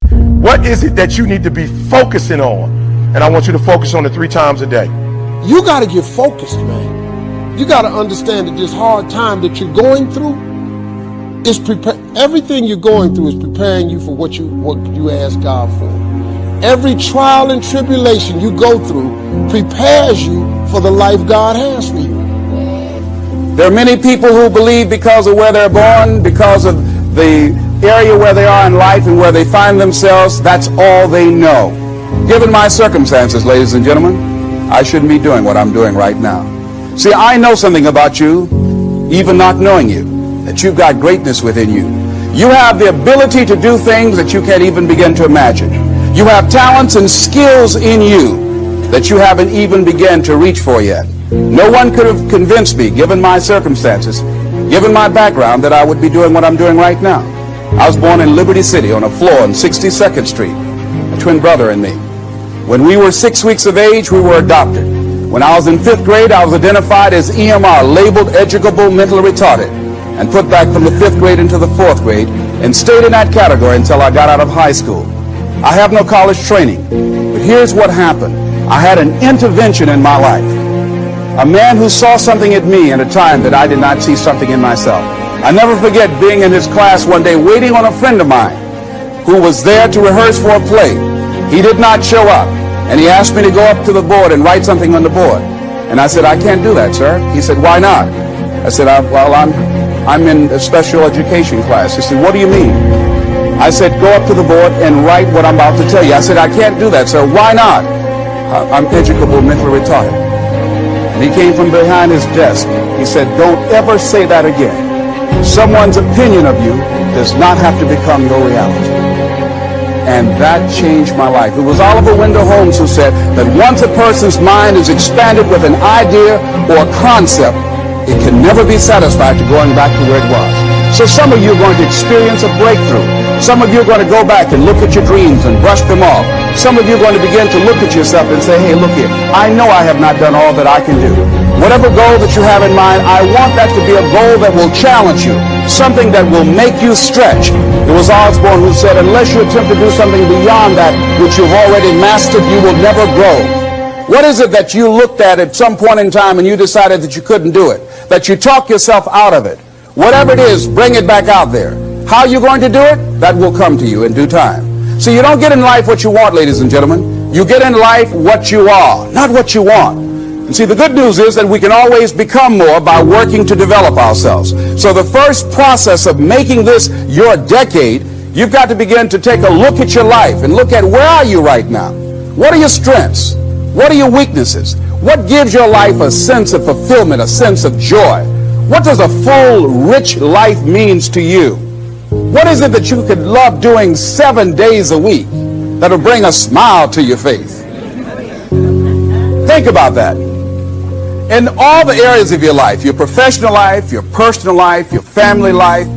What is it that you need to be focusing on? And I want you to focus on it 3 times a day. You got to get focused, man. You got to understand that this hard time that you're going through is everything you're going through is preparing you for what you ask God for. Every trial and tribulation you go through prepares you for the life God has for you. There are many people who believe because of where they're born, because of the area where they are in life and where they find themselves, that's all they know. Given my circumstances, ladies and gentlemen, I shouldn't be doing what I'm doing right now. See, I know something about you, even not knowing you, that you've got greatness within you. You have the ability to do things that you can't even begin to imagine. You have talents and skills in you that you haven't even begun to reach for yet. No one could have convinced me, given my circumstances, given my background, that I would be doing what I'm doing right now. I was born in Liberty City on a floor on 62nd Street, a twin brother and me. When we were 6 weeks of age, we were adopted. When I was in 5th grade, I was identified as EMR, labeled educable mentally retarded, and put back from the 5th grade into the 4th grade, and stayed in that category until I got out of high school. I have no college training, but here's what happened. I had an intervention in my life. A man who saw something at me at a time that I did not see something in myself. I never forget being in his class one day waiting on a friend of mine who was there to rehearse for a play. He did not show up, and he asked me to go up to the board and write something on the board. And I said, I can't do that, sir. He said, why not? I said, well, I'm in a special education class. He said, what do you mean? I said, go up to the board and write what I'm about to tell you. I said, I can't do that, sir. Why not? I'm educable mentally retarded. And he came from behind his desk. He said, don't ever say that again. Someone's opinion of you does not have to become your reality. And that changed my life. It was Oliver Wendell Holmes who said that once a person's mind is expanded with an idea or a concept, it can never be satisfied to going back to where it was. So some of you are going to experience a breakthrough. Some of you are going to go back and look at your dreams and brush them off. Some of you are going to begin to look at yourself and say, hey, look here, I know I have not done all that I can do. Whatever goal that you have in mind, I want that to be a goal that will challenge you, something that will make you stretch. It was Osborne who said, unless you attempt to do something beyond that which you've already mastered, you will never grow. What is it that you looked at some point in time and you decided that you couldn't do it, that you talk yourself out of it? Whatever it is, bring it back out there. How are you going to do it? That will come to you in due time. So you don't get in life what you want, ladies and gentlemen. You get in life what you are, not what you want. And see, the good news is that we can always become more by working to develop ourselves. So the first process of making this your decade, you've got to begin to take a look at your life and look at where are you right now? What are your strengths? What are your weaknesses? What gives your life a sense of fulfillment, a sense of joy? What does a full, rich life means to you? What is it that you could love doing 7 days a week that'll bring a smile to your face? Think about that. In all the areas of your life, your professional life, your personal life, your family life,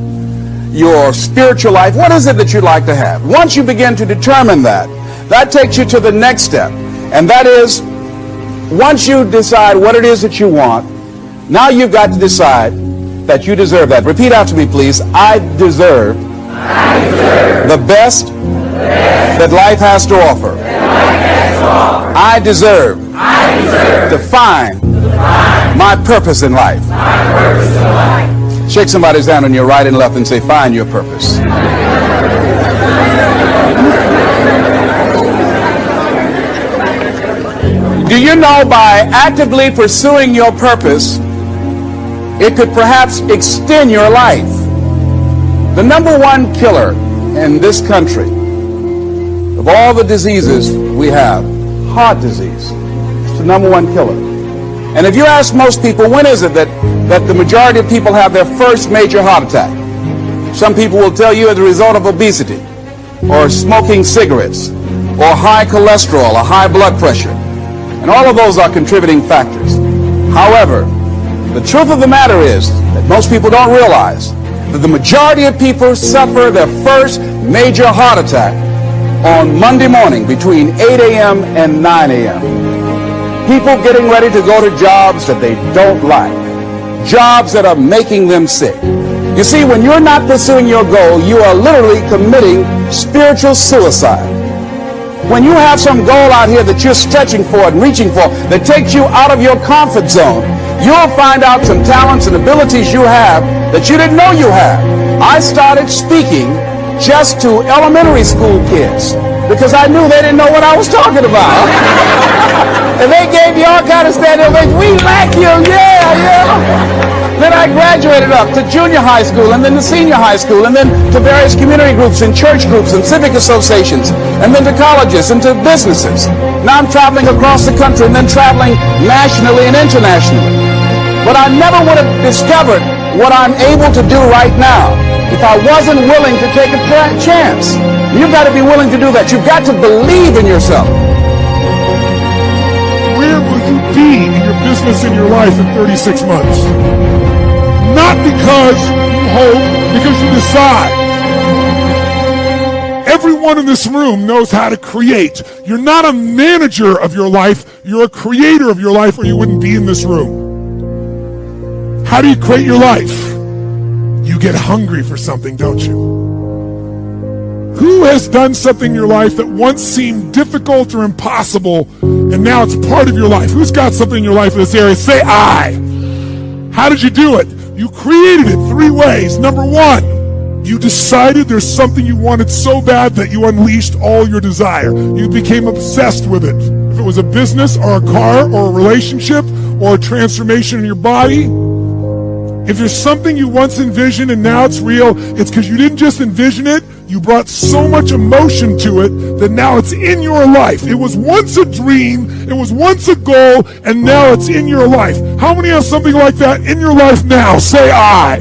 your spiritual life, what is it that you'd like to have? Once you begin to determine that, that takes you to the next step. And that is, once you decide what it is that you want, now you've got to decide that you deserve that. Repeat after me, please. I deserve the best that life has to offer. I deserve to find my purpose in life. Shake somebody's hand on your right and left and say, find your purpose. Do you know by actively pursuing your purpose, it could perhaps extend your life? The number one killer in this country of all the diseases we have, heart disease, is the number one killer. And if you ask most people, when is it that the majority of people have their first major heart attack? Some people will tell you as a result of obesity, or smoking cigarettes, or high cholesterol, or high blood pressure. And all of those are contributing factors. However, the truth of the matter is that most people don't realize that the majority of people suffer their first major heart attack on Monday morning between 8 a.m. and 9 a.m. People getting ready to go to jobs that they don't like, jobs that are making them sick. You see, when you're not pursuing your goal, you are literally committing spiritual suicide. When you have some goal out here that you're stretching for and reaching for that takes you out of your comfort zone, you'll find out some talents and abilities you have that you didn't know you had. I started speaking just to elementary school kids because I knew they didn't know what I was talking about. And they gave me all kind of standing ovations. We like you, yeah. Then I graduated up to junior high school and then to senior high school and then to various community groups and church groups and civic associations and then to colleges and to businesses. Now I'm traveling across the country and then traveling nationally and internationally. But I never would have discovered what I'm able to do right now if I wasn't willing to take a chance. You've got to be willing to do that. You've got to believe in yourself. Where will you be in your business and your life in 36 months? Not because you hope, because you decide. Everyone in this room knows how to create. You're not a manager of your life, you're a creator of your life, or you wouldn't be in this room. How do you create your life? You get hungry for something, don't you? Who has done something in your life that once seemed difficult or impossible, and now it's part of your life? Who's got something in your life in this area? Say I. How did you do it? You created it 3 ways. Number 1, you decided there's something you wanted so bad that you unleashed all your desire. You became obsessed with it. If it was a business or a car or a relationship or a transformation in your body, if there's something you once envisioned and now it's real, it's because you didn't just envision it, you brought so much emotion to it that now it's in your life. It was once a dream, it was once a goal, and now it's in your life. How many have something like that in your life now? Say I.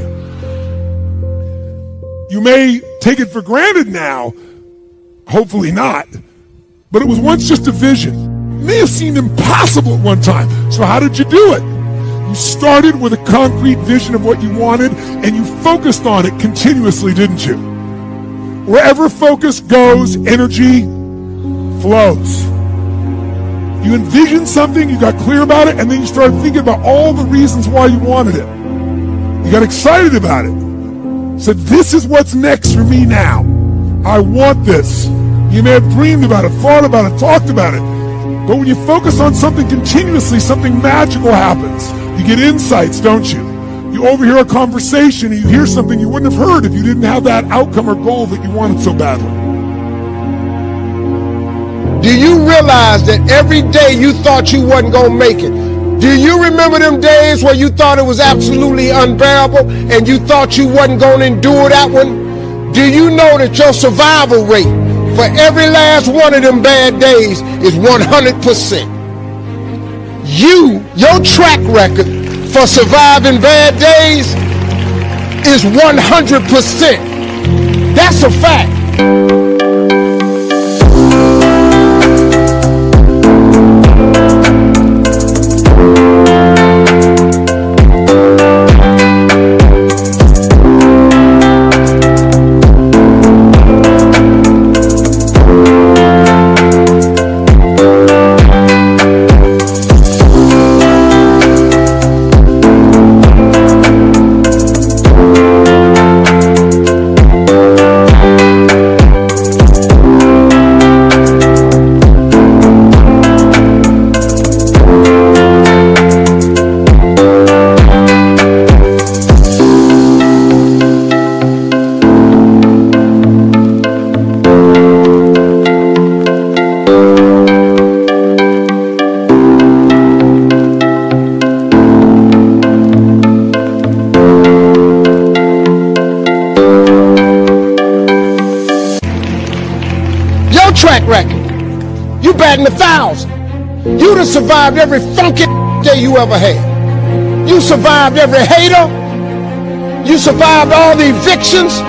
You may take it for granted now, hopefully not, but it was once just a vision. It may have seemed impossible at one time. So how did you do it? You started with a concrete vision of what you wanted, and you focused on it continuously, didn't you? Wherever focus goes, energy flows. You envisioned something, you got clear about it, and then you started thinking about all the reasons why you wanted it. You got excited about it. Said, this is what's next for me now. I want this. You may have dreamed about it, thought about it, talked about it. But when you focus on something continuously, something magical happens. You get insights, don't you? You overhear a conversation and you hear something you wouldn't have heard if you didn't have that outcome or goal that you wanted so badly. Do you realize that every day you thought you wasn't going to make it? Do you remember them days where you thought it was absolutely unbearable and you thought you wasn't going to endure that one? Do you know that your survival rate for every last one of them bad days is 100%? Your track record for surviving bad days is 100%. That's a fact. Track record. You batting 1,000. You'd have survived every funky day you ever had. You survived every hater. You survived all the evictions.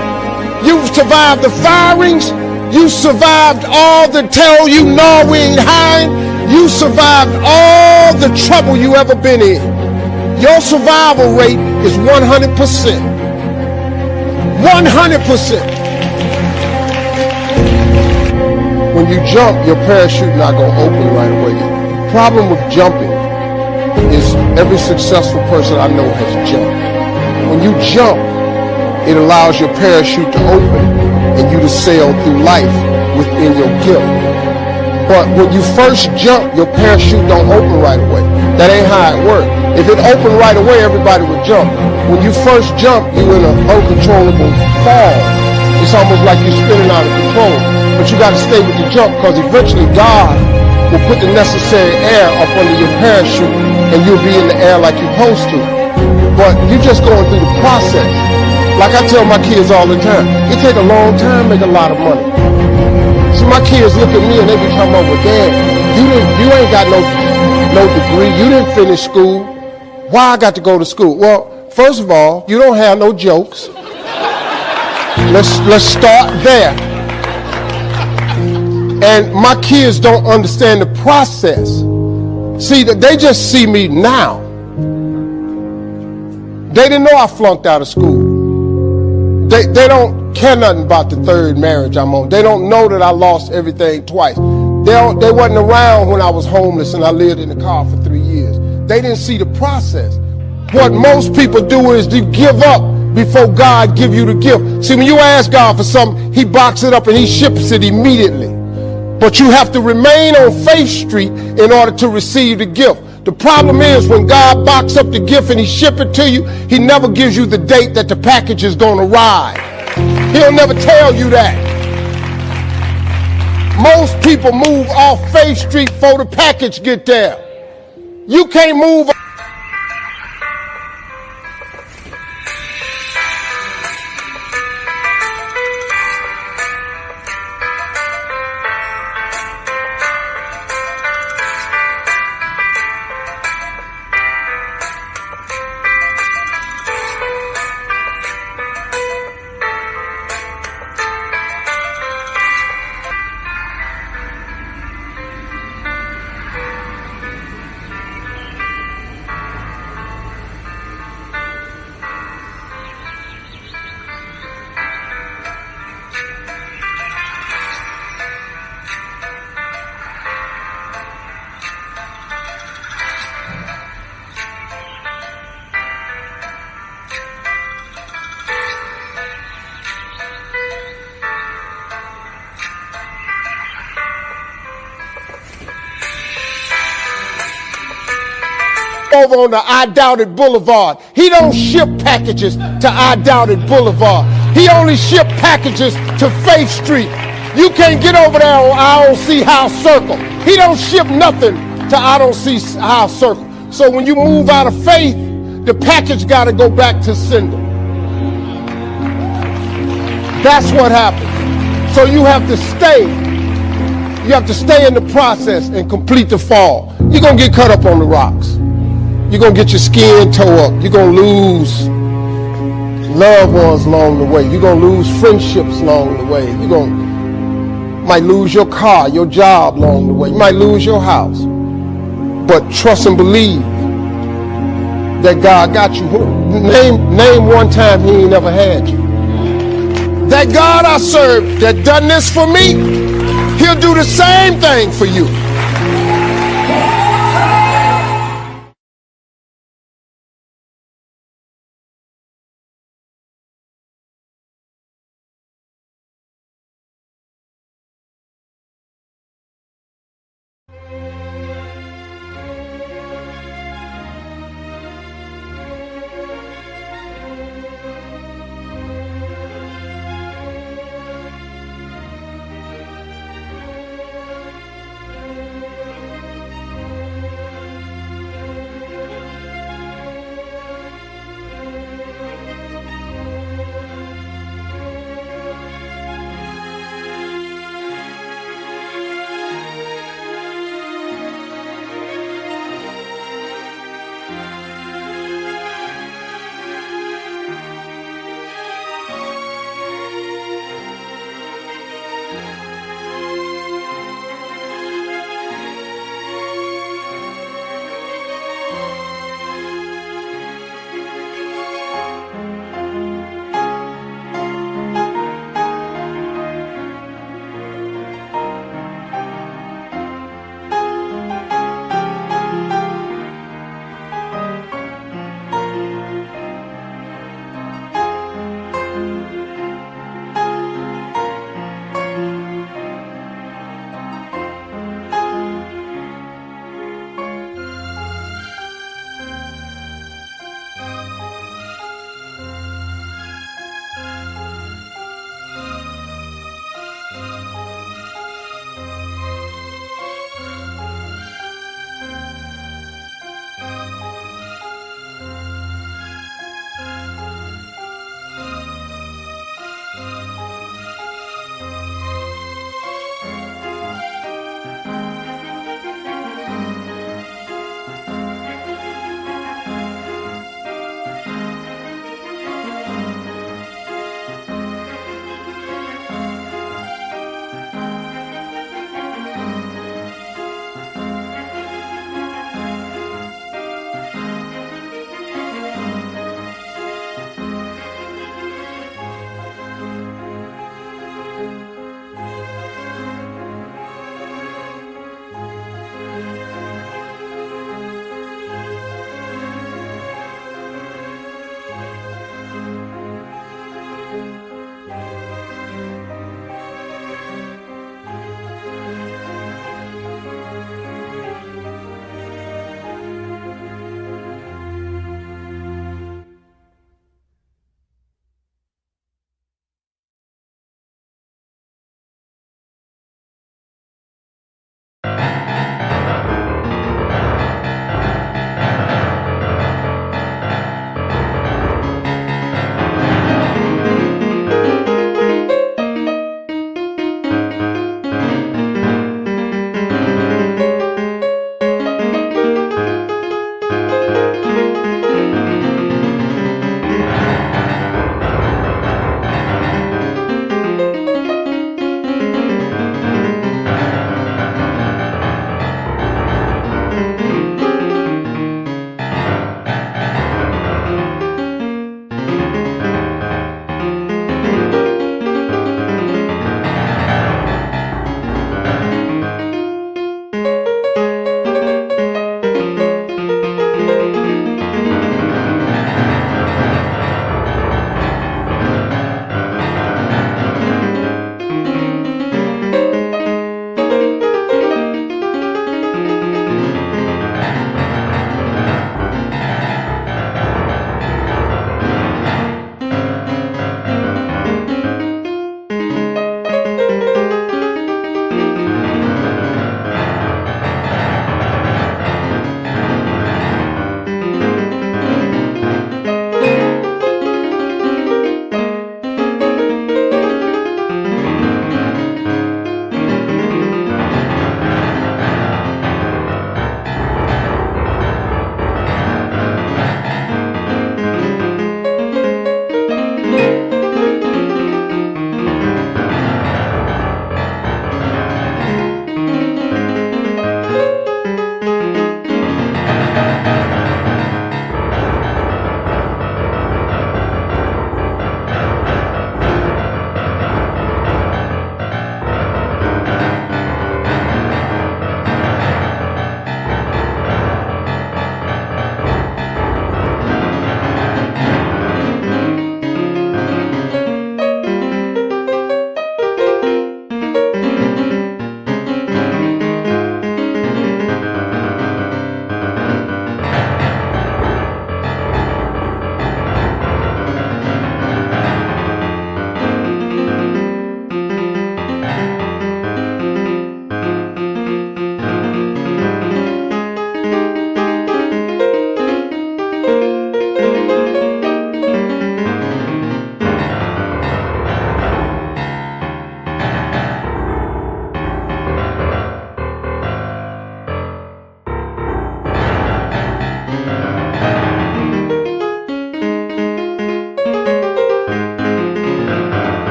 You survived the firings. You survived all the tell you no we ain't hiring. You survived all the trouble you ever been in. Your survival rate is 100%. 100%. When you jump, your parachute not going to open right away. The problem with jumping is every successful person I know has jumped. When you jump, It allows your parachute to open and you to sail through life within your gift. But when you first jump, your parachute don't open right away. That ain't how it works. If it opened right away, everybody would jump. When you first jump, you're in an uncontrollable fall. It's almost like you're spinning out of control. But you got to stay with the jump, because eventually God will put the necessary air up under your parachute and you'll be in the air like you're supposed to. But you're just going through the process. Like I tell my kids all the time, it take a long time to make a lot of money. So my kids look at me and they be talking about, well, Dad, you ain't got no degree. You didn't finish school. Why I got to go to school? Well, first of all, you don't have no jokes. Let's start there. And my kids don't understand the process. See, they just see me now. They didn't know I flunked out of school. They don't care nothing about the third marriage I'm on. They don't know that I lost everything twice. They wasn't around when I was homeless and I lived in the car for 3 years. They didn't see the process. What most people do is to give up before God give you the gift. See, when you ask God for something, he boxes it up and he ships it immediately. But you have to remain on Faith Street in order to receive the gift. The problem is when God boxes up the gift and he ship it to you, he never gives you the date that the package is going to arrive. He'll never tell you that. Most people move off Faith Street before the package get there. You can't move. Over on the I Doubted Boulevard. He don't ship packages to I Doubted Boulevard. He only ship packages to Faith Street. You can't get over there on I Don't See House Circle. He don't ship nothing to I Don't See House Circle. So when you move out of faith, the package got to go back to sender. That's what happens. So you have to stay. You have to stay in the process and complete the fall. You're going to get cut up on the rocks. You're going to get your skin tore up. You're going to lose loved ones along the way. You're going to lose friendships along the way. Might lose your car, your job along the way. You might lose your house. But trust and believe that God got you. Name one time he ain't never had you. That God I serve that done this for me, he'll do the same thing for you.